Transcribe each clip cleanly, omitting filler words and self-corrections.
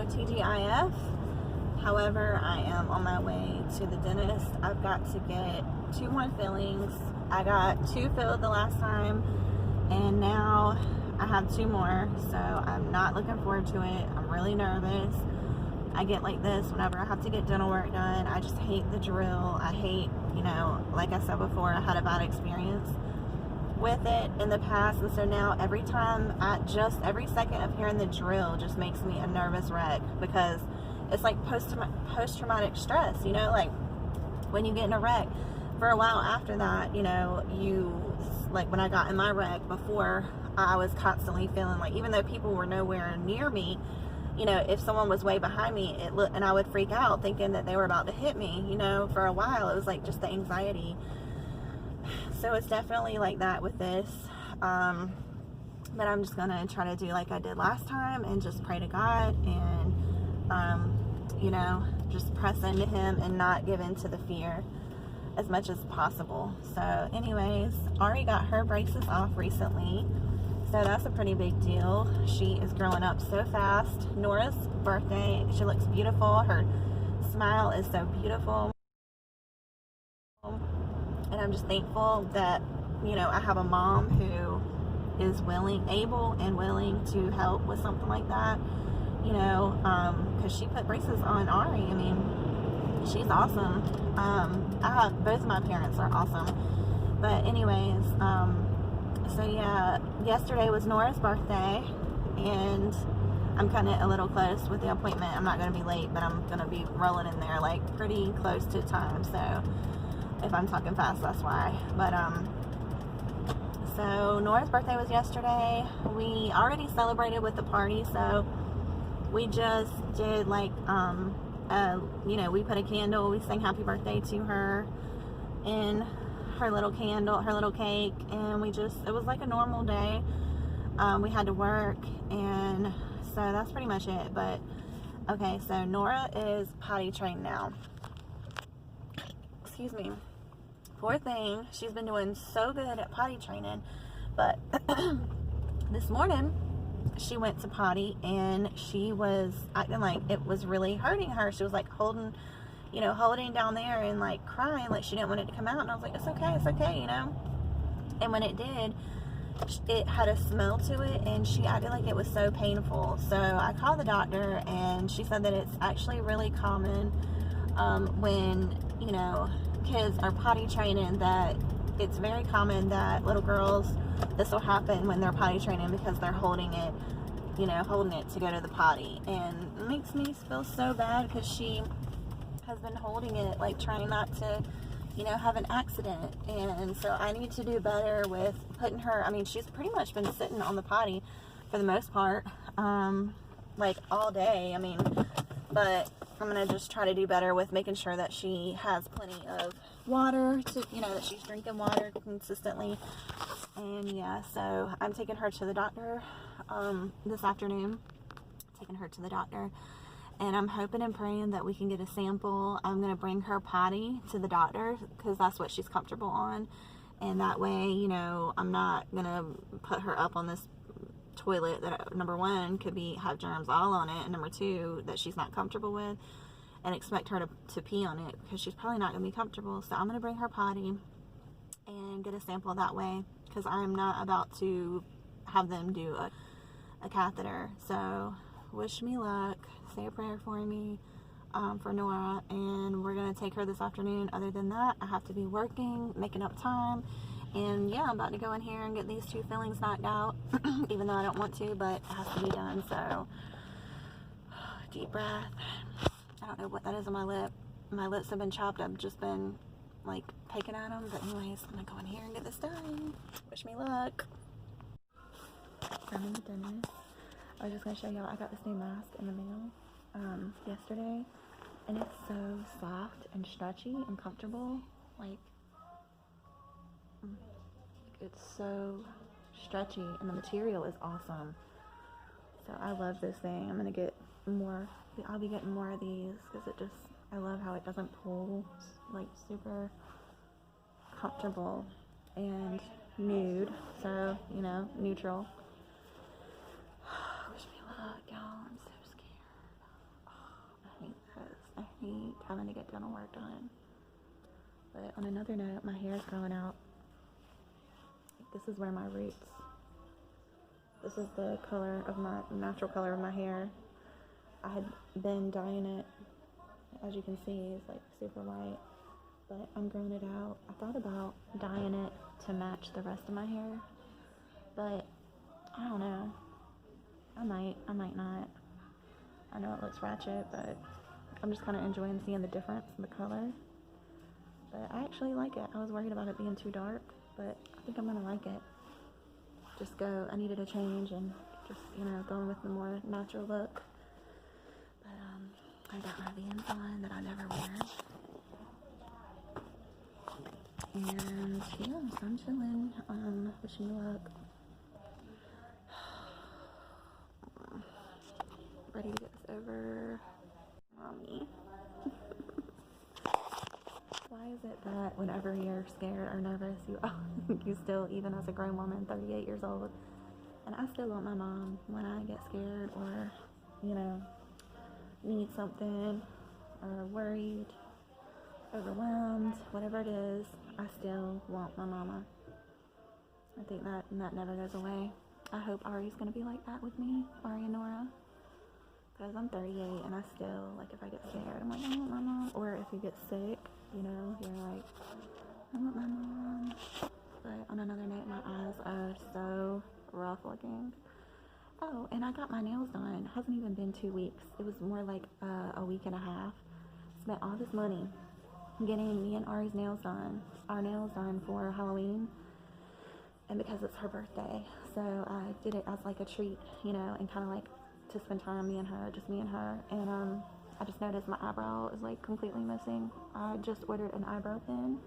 TGIF. However, I am on my way to the dentist. I've got to get 2 more fillings. I got 2 filled the last time, and now I have 2 more, so I'm not looking forward to it. I'm really nervous. I get like this whenever I have to get dental work done. I just hate the drill. I hate, like I said before, I had a bad experience with it in the past, and so now every second of hearing the drill just makes me a nervous wreck, because it's like post-traumatic stress, like when you get in a wreck. For a while after that, like when I got in my wreck before, I was constantly feeling like, even though people were nowhere near me, if someone was way behind me, and I would freak out thinking that they were about to hit me, for a while. It was like just the anxiety. So it's definitely like that with this. But I'm just gonna try to do like I did last time and just pray to God and, just press into Him and not give in to the fear as much as possible. So anyways, Ari got her braces off recently, so that's a pretty big deal. She is growing up so fast. Nora's birthday, she looks beautiful. Her smile is so beautiful, and I'm just thankful that I have a mom who is able and willing to help with something like that, because she put braces on Ari. I mean, she's awesome. Both of my parents are awesome. But anyways, so yeah, yesterday was Nora's birthday, and I'm kind of a little close with the appointment. I'm not going to be late, but I'm going to be rolling in there like pretty close to time. So if I'm talking fast, that's why. But so Nora's birthday was yesterday. We already celebrated with the party, so we just did like we put a candle, we sang happy birthday to her in her little candle, her little cake, and it was like a normal day. We had to work, and so that's pretty much it. But okay, so Nora is potty trained now. Excuse me. Poor thing, she's been doing so good at potty training, but this morning she went to potty and she was acting like it was really hurting her. She was like holding down there and like crying, like she didn't want it to come out. And I was like, it's okay, And when it did, it had a smell to it, and she acted like it was so painful. So I called the doctor, and she said that it's actually really common when kids are potty training, that it's very common that little girls, this will happen when they're potty training, because they're holding it to go to the potty. And it makes me feel so bad, because she has been holding it, like trying not to have an accident. And so I need to do better with putting her, she's pretty much been sitting on the potty for the most part, like all day. But I'm gonna just try to do better with making sure that she has plenty of water to, that she's drinking water consistently. And yeah, so I'm taking her to the doctor this afternoon, and I'm hoping and praying that we can get a sample. I'm gonna bring her potty to the doctor, because that's what she's comfortable on, and that way, I'm not gonna put her up on this toilet that, number one, could have germs all on it, and number two, that she's not comfortable with, and expect her to pee on it, because she's probably not going to be comfortable. So I'm going to bring her potty and get a sample that way, because I'm not about to have them do a catheter. So wish me luck, say a prayer for me, for Nora, and we're going to take her this afternoon. Other than that, I have to be working, making up time. And yeah, I'm about to go in here and get these 2 fillings knocked out, even though I don't want to, but it has to be done. So, deep breath. I don't know what that is on my lip. My lips have been chopped. I've just been, like, picking at them. But anyways, I'm going to go in here and get this done. Wish me luck. I'm in the dentist. I was just going to show y'all, I got this new mask in the mail yesterday. And it's so soft and stretchy and comfortable. Like, it's so stretchy, and the material is awesome. So I love this thing. I'm gonna get more. I'll be getting more of these, because I love how it doesn't pull. It's like super comfortable and nude, so neutral. Wish me luck, y'all. I'm so scared. having to get dental work done. But on another note, my hair is growing out. This is where my roots. This is the color of my natural color of my hair. I had been dyeing it, as you can see, it's like super white, but I'm growing it out. I thought about dyeing it to match the rest of my hair, but I don't know. I might not. I know it looks ratchet, but I'm just kind of enjoying seeing the difference in the color. But I actually like it. I was worried about it being too dark, but I think I'm gonna like it. I needed a change and just, going with the more natural look. But I got my Vans on that I never wear. And yeah, so I'm chilling. Wishing you luck. Ready to get this over. Mommy. Why is it that whenever you're scared or nervous, you still, even as a grown woman, 38 years old, and I still want my mom when I get scared or, need something or worried, overwhelmed, whatever it is, I still want my mama. I think that never goes away. I hope Ari's going to be like that with me, Ari and Nora. Because I'm 38 and I still, like, if I get scared, I'm like, I want my mom. Or if you get sick, you're like, I want my mom. But on another note, my eyes are so rough looking. Oh, and I got my nails done. It hasn't even been 2 weeks. It was more like a week and a half. Spent all this money getting me and Ari's nails done. Our nails done for Halloween. And because it's her birthday. So I did it as like a treat, and kind of like to spend time, just me and her. And I just noticed my eyebrow is like completely missing. I just ordered an eyebrow pin.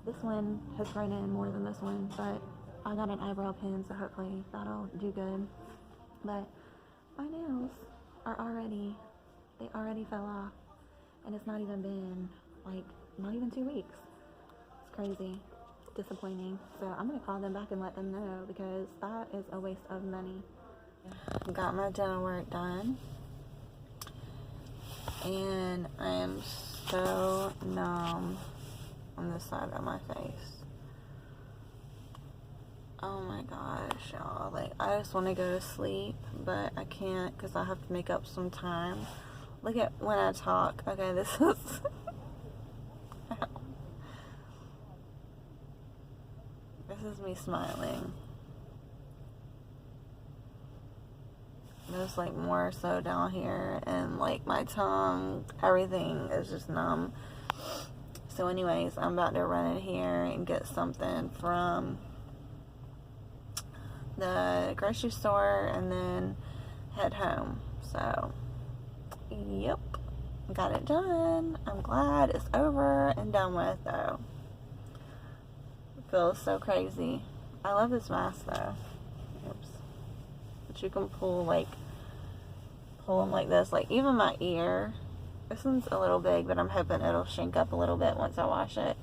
This one has grown in more than this one, but I got an eyebrow pin, so hopefully that'll do good. But my nails are they already fell off, and it's not even been not even 2 weeks. It's crazy, disappointing. So I'm gonna call them back and let them know, because that is a waste of money. Got my dental work done, and I am so numb on this side of my face. Oh my gosh, y'all. I just want to go to sleep, but I can't because I have to make up some time. Look at when I talk. Okay, this is... This is me smiling. There's more so down here, and my tongue, everything is just numb. So anyways, I'm about to run in here and get something from the grocery store and then head home. So yep, got it done. I'm glad it's over and done with, though. It feels so crazy. I love this mask though. Oops. But you can pull them like this. Even my ear, this one's a little big, but I'm hoping it'll shrink up a little bit once I wash it.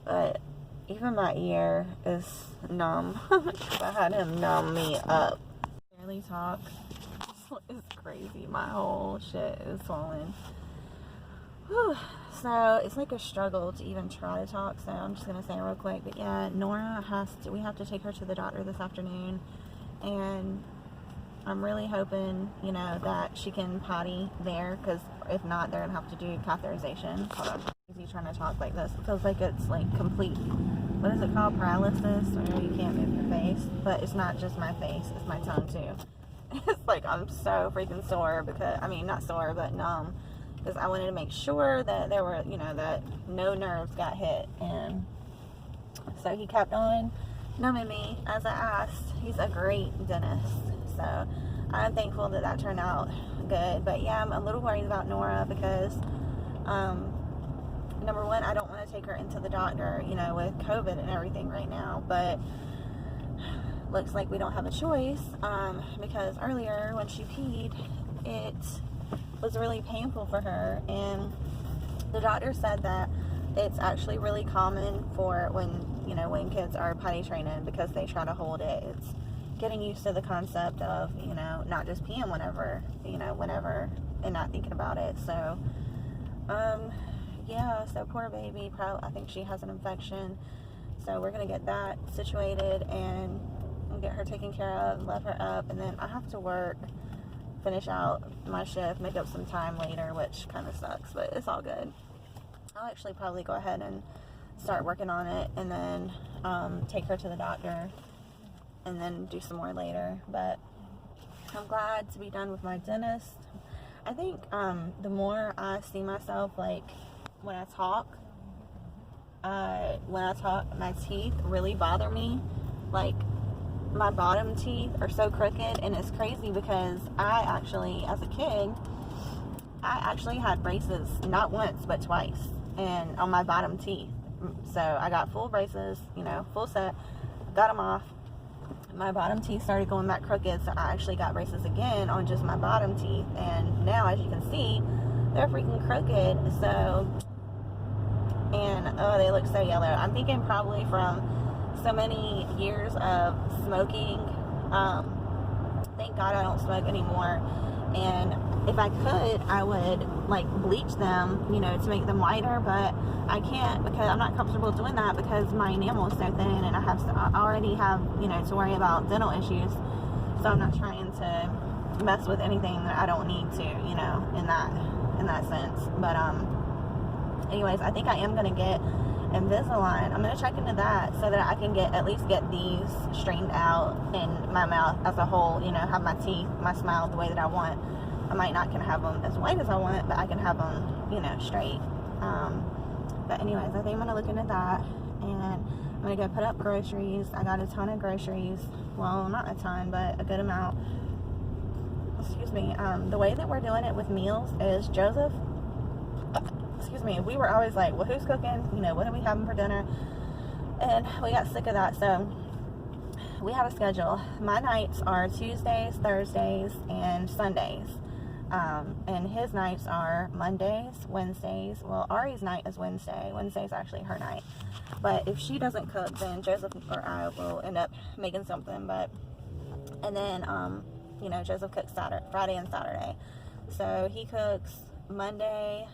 But even my ear is numb. I had him numb me up. Barely talk. It's crazy. My whole shit is swollen. Whew. So it's a struggle to even try to talk. So I'm just gonna say real quick. But yeah, Nora we have to take her to the doctor this afternoon, and I'm really hoping, that she can potty there, because if not, they're gonna have to do catheterization. Hold on. Easy trying to talk like this. It feels like it's complete, what is it called? Paralysis, where you can't move your face. But it's not just my face, it's my tongue too. It's I'm so freaking sore because, not sore, but numb. Because I wanted to make sure that there were, that no nerves got hit. And so he kept on numbing me as I asked. He's a great dentist. So I'm thankful that turned out good. But yeah, I'm a little worried about Nora because, number one, I don't want to take her into the doctor, with COVID and everything right now. But looks like we don't have a choice, because earlier when she peed, it was really painful for her. And the doctor said that it's actually really common for when kids are potty training, because they try to hold it. It's getting used to the concept of, not just peeing whenever, and not thinking about it. So Yeah, so poor baby, I think she has an infection. So we're going to get that situated and get her taken care of, let her up, and then I have to work, finish out my shift, make up some time later, which kind of sucks, but it's all good. I'll actually probably go ahead and start working on it, and then take her to the doctor, and then do some more later. But I'm glad to be done with my dentist. I think the more I see myself, like when I talk, my teeth really bother me. Like, my bottom teeth are so crooked, and it's crazy because I actually, as a kid, I actually had braces not once but twice, and on my bottom teeth. So I got full braces, full set, got them off. My bottom teeth started going back crooked, so I actually got braces again on just my bottom teeth, and now, as you can see, they're freaking crooked. So, and oh, they look so yellow. I'm thinking probably from so many years of smoking. Thank God I don't smoke anymore. And if I could, I would like bleach them, to make them whiter, but I can't because I'm not comfortable doing that because my enamel is so thin, and I already have, to worry about dental issues. So I'm not trying to mess with anything that I don't need to, in that sense. But anyways, I think I am gonna get Invisalign. I'm gonna check into that so that I can at least get these straightened out in my mouth as a whole. Have my teeth, my smile the way that I want. I might not can have them as white as I want, but I can have them, straight. But anyways, I think I'm gonna look into that, and I'm gonna go put up groceries. I got a ton of groceries. Well, not a ton, but a good amount. Excuse me. The way that we're doing it with meals is Joseph. Excuse me, we were always like, well, who's cooking? What are we having for dinner? And we got sick of that, so we have a schedule. My nights are Tuesdays, Thursdays, and Sundays. And his nights are Mondays, Wednesdays. Well, Ari's night is Wednesday. Wednesday's actually her night. But if she doesn't cook, then Joseph or I will end up making something. And then, Joseph cooks Friday and Saturday. So he cooks Monday,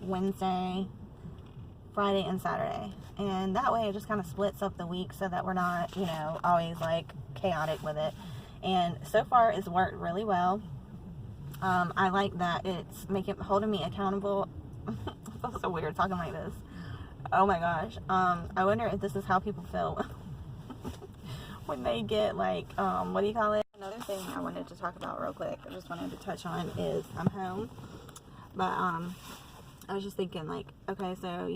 Wednesday, Friday, and Saturday, and that way it just kind of splits up the week so that we're not, always like chaotic with it. And so far it's worked really well. I like that it's holding me accountable. It feels so weird talking like this. Oh my gosh. I wonder if this is how people feel when they get like, what do you call it? Another thing I wanted to talk about real quick, I just wanted to touch on, is I'm home. But I was just thinking, like, okay, so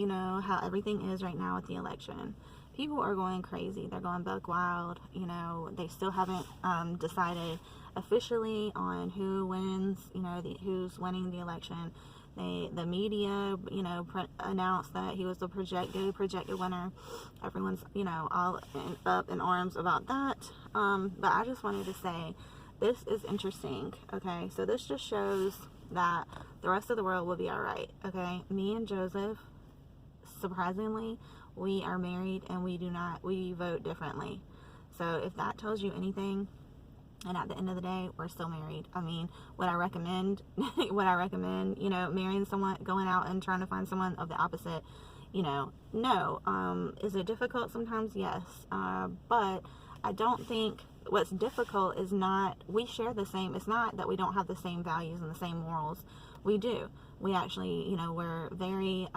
how everything is right now with the election. People are going crazy. They're going buck wild. They still haven't decided officially on who wins, who's winning the election. The media, announced that he was the projected winner. Everyone's, all up in arms about that. But I just wanted to say, this is interesting, okay? So this just shows that the rest of the world will be all right, okay? Me and Joseph, surprisingly, we are married, and we vote differently. So if that tells you anything, and at the end of the day, we're still married. I mean, would I recommend, marrying someone, going out and trying to find someone of the opposite? No. Is it difficult sometimes? Yes. But I don't think what's difficult is not, we share the same, it's not that we don't have the same values and the same morals. We do. We actually, we're very,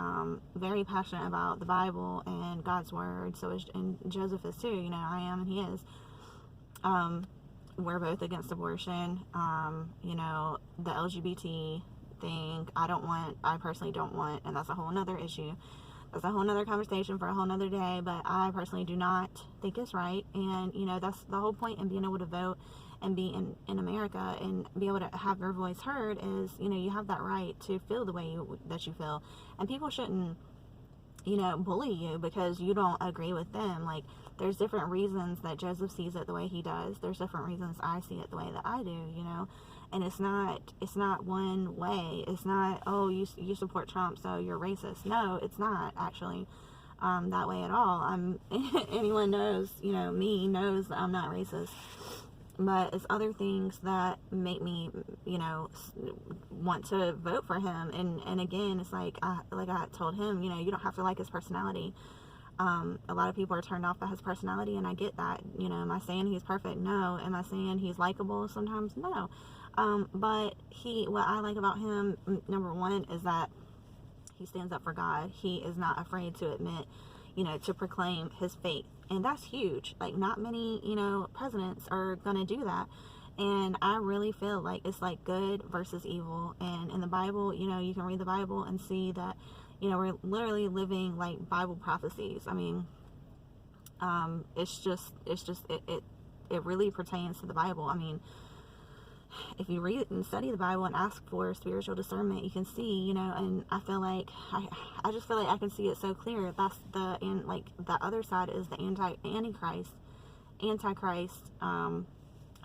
very passionate about the Bible and God's word. So and Joseph is too, I am, and he is. We're both against abortion. The LGBT thing, I personally don't want, and that's a whole nother issue. That's a whole nother conversation for a whole nother day, but I personally do not think it's right. And, that's the whole point in being able to vote and be in America and be able to have your voice heard is, you have that right to feel the way that you feel. And people shouldn't, bully you because you don't agree with them. Like, there's different reasons that Joseph sees it the way he does. There's different reasons I see it the way that I do, and it's not one way. It's not, oh, you support Trump, so you're racist. No, it's not actually that way at all. Anyone knows, me knows that I'm not racist. But it's other things that make me, you know, want to vote for him. And again, it's like I told him, you know, you don't have to like his personality. A lot of people are turned off by his personality, and I get that. You know, am I saying he's perfect? No. Am I saying he's likable sometimes? No. But what I like about him, number one, is that he stands up for God. He is not afraid to admit, you know, to proclaim his faith. And that's huge. Like, not many, you know, presidents are going to do that. And I really feel like it's like good versus evil. And in the Bible, you know, you can read the Bible and see that, you know, we're literally living like Bible prophecies. I mean, it really pertains to the Bible. I mean, if you read and study the Bible and ask for spiritual discernment, you can see, you know, and I feel like I just feel like I can see it so clear. That's the other side is the antichrist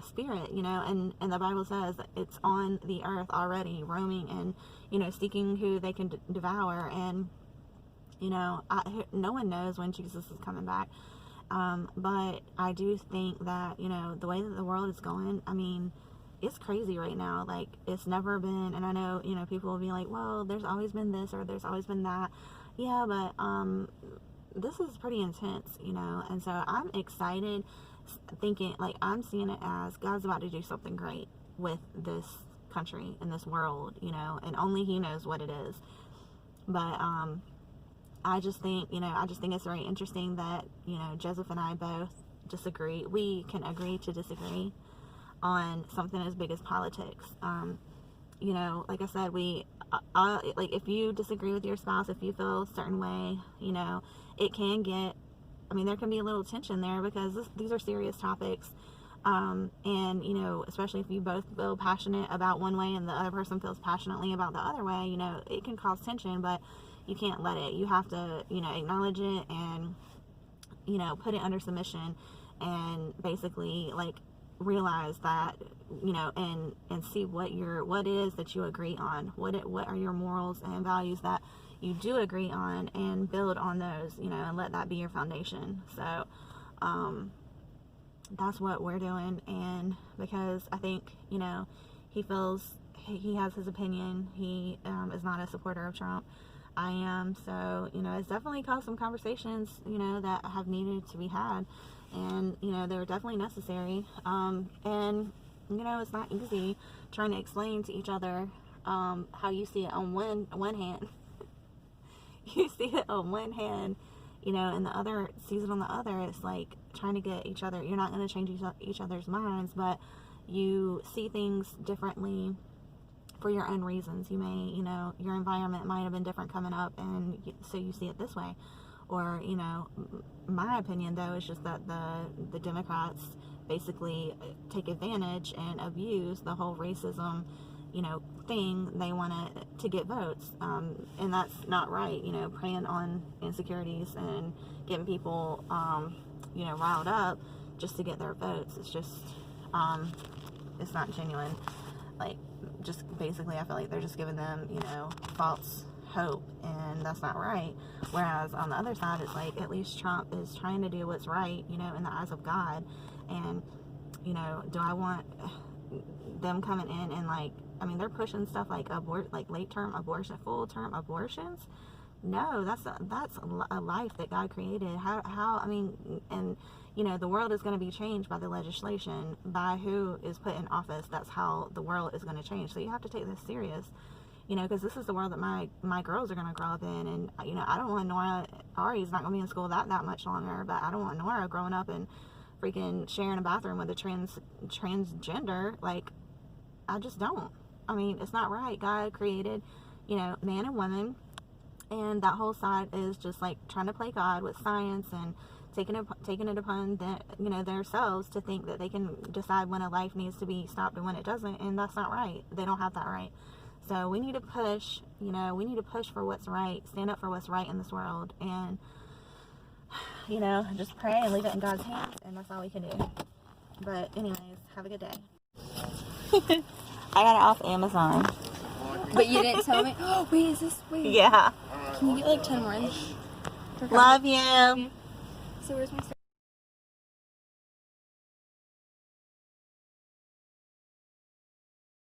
spirit, you know, and the Bible says that it's on the earth already, roaming and, you know, seeking who they can devour. And, you know, no one knows when Jesus is coming back. But I do think that, you know, the way that the world is going, I mean, it's crazy right now. Like, it's never been, and I know, you know, people will be like, well, there's always been this or there's always been that. Yeah, but this is pretty intense, you know. And so I'm excited, thinking, like, I'm seeing it as God's about to do something great with this country and this world, you know, and only he knows what it is. But I just think it's very interesting that, you know, Joseph and I both disagree. We can agree to disagree on something as big as politics. You know, like I said, like, if you disagree with your spouse, if you feel a certain way, you know, it can get, I mean, there can be a little tension there because these are serious topics. And, you know, especially if you both feel passionate about one way and the other person feels passionately about the other way, you know, it can cause tension, but you can't let it. You have to, you know, acknowledge it and, you know, put it under submission and basically, like, realize that, you know, and see what is that you agree on, what are your morals and values that you do agree on, and build on those, you know, and let that be your foundation. So that's what we're doing. And because I think, you know, he feels he has his opinion, he is not a supporter of Trump. I am. So, you know, it's definitely caused some conversations, you know, that have needed to be had. And, you know, they're definitely necessary. And, you know, it's not easy trying to explain to each other how you see it on one hand. You see it on one hand, you know, and the other sees it on the other. It's like trying to get each other. You're not going to change each other's minds, but you see things differently for your own reasons. You may, you know, your environment might have been different coming up, and so you see it this way. Or, you know, my opinion, though, is just that the Democrats basically take advantage and abuse the whole racism, you know, thing. They want to get votes, and that's not right. You know, preying on insecurities and getting people, you know, riled up just to get their votes. It's just, it's not genuine. Like, just basically, I feel like they're just giving them, you know, false hope, and that's not right. Whereas on the other side, it's like, at least Trump is trying to do what's right, you know, in the eyes of God. And, you know, do I want them coming in and, like, I mean, they're pushing stuff like late-term abortion, full-term abortions. No, that's a life that God created. How I mean, and, you know, the world is going to be changed by the legislation, by who is put in office. That's how the world is going to change. So you have to take this serious, you know, because this is the world that my girls are going to grow up in. And, you know, I don't want Nora, Ari's not going to be in school that much longer, but I don't want Nora growing up and freaking sharing a bathroom with a transgender. Like, I just don't. I mean, it's not right. God created, you know, man and woman, and that whole side is just like trying to play God with science and taking it upon them, you know, themselves to think that they can decide when a life needs to be stopped and when it doesn't, and that's not right. They don't have that right. So we need to push, you know, we need to push for what's right, stand up for what's right in this world, and, you know, just pray and leave it in God's hands, and that's all we can do. But anyways, have a good day. I got it off Amazon. But you didn't tell me. Oh, wait, is this? Wait. Yeah. Can you get like 10 more? Love you. So where's my